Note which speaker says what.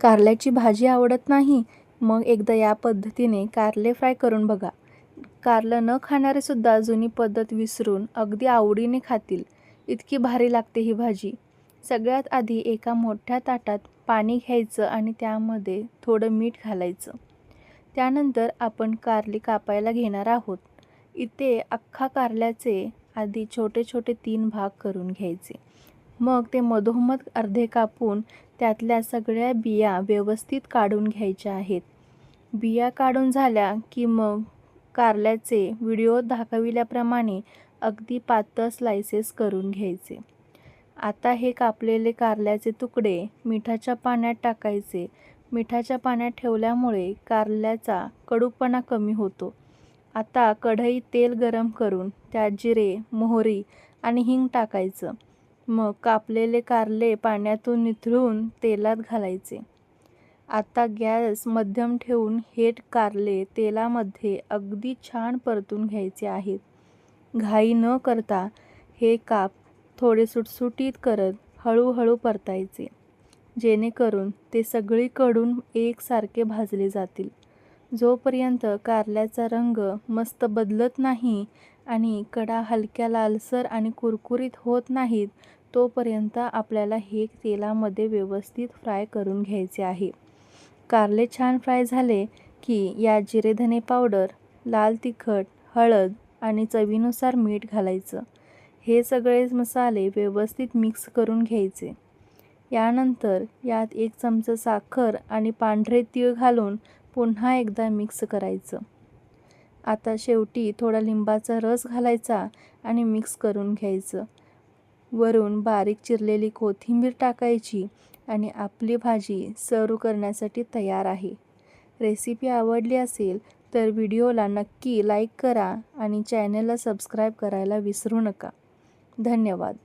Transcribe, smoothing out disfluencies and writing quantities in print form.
Speaker 1: कारल्याची भाजी आवडत नाही? मग एकदा या पद्धतीने कारले फ्राय करून बघा. कारलं न खाणारे सुद्धा जुनी पद्धत विसरून अगदी आवडीने खातील. इतकी भारी लागते ही भाजी. सगळ्यात आधी एका मोठ्या ताटात पाणी घ्यायचं आणि त्यामध्ये थोडं मीठ घालायचं. त्यानंतर आपण कारली कापायला घेणार आहोत. इथे अख्खा कारल्याचे आधी छोटे छोटे 3 भाग करून घ्यायचे. मग ते मधोमध अर्धे कापून त्यातल्या सगळ्या बिया व्यवस्थित काढून घ्यायच्या आहेत. बिया काढून झाल्या की मग कारल्याचे व्हिडिओत दाखविल्याप्रमाणे अगदी पातळ स्लाइसेस करून घ्यायचे. आता हे कापलेले कारल्याचे तुकडे मिठाच्या पाण्यात टाकायचे. मिठाच्या पाण्यात ठेवल्यामुळे कारल्याचा कडूपणा कमी होतो. आता कढईत तेल गरम करून त्यात जिरे, मोहरी आणि हिंग टाकायचं. मग कापलेले कारले पाण्यातून निथळून तेलात घालायचे. आता गॅस मध्यम ठेवून हे कारले तेलामध्ये अगदी छान परतून घ्यायचे आहेत. घाई न करता हे काप थोडे सुटसुटीत करत हळूहळू परतायचे, जेणेकरून ते सगळीकडून एकसारखे भाजले जातील. जोपर्यंत कारल्याचा रंग मस्त बदलत नाही आणि कडा हलक्या लालसर आणि कुरकुरीत होत नाहीत, तोपर्यंत आपल्याला हे तेलामध्ये व्यवस्थित फ्राय करून घ्यायचे आहे. कारले छान फ्राय झाले की यात जिरे धने पावडर, लाल तिखट, हळद आणि चवीनुसार मीठ घालायचं. हे सगळे मसाले व्यवस्थित मिक्स करून घ्यायचे. यानंतर यात 1 चमचा साखर आणि पांढरे तीळ घालून पुन्हा एकदा मिक्स करायचं. आता शेवटी थोडा लिंबाचा रस घालायचा आणि मिक्स करून घ्यायचं. वरून बारीक चिरलेली कोथिंबीर टाकायची आणि आपली भाजी सर्व्ह करण्यासाठी तयार आहे. रेसिपी आवडली असेल तर व्हिडिओला नक्की लाईक करा आणि चॅनलला सबस्क्राईब करायला विसरू नका. धन्यवाद.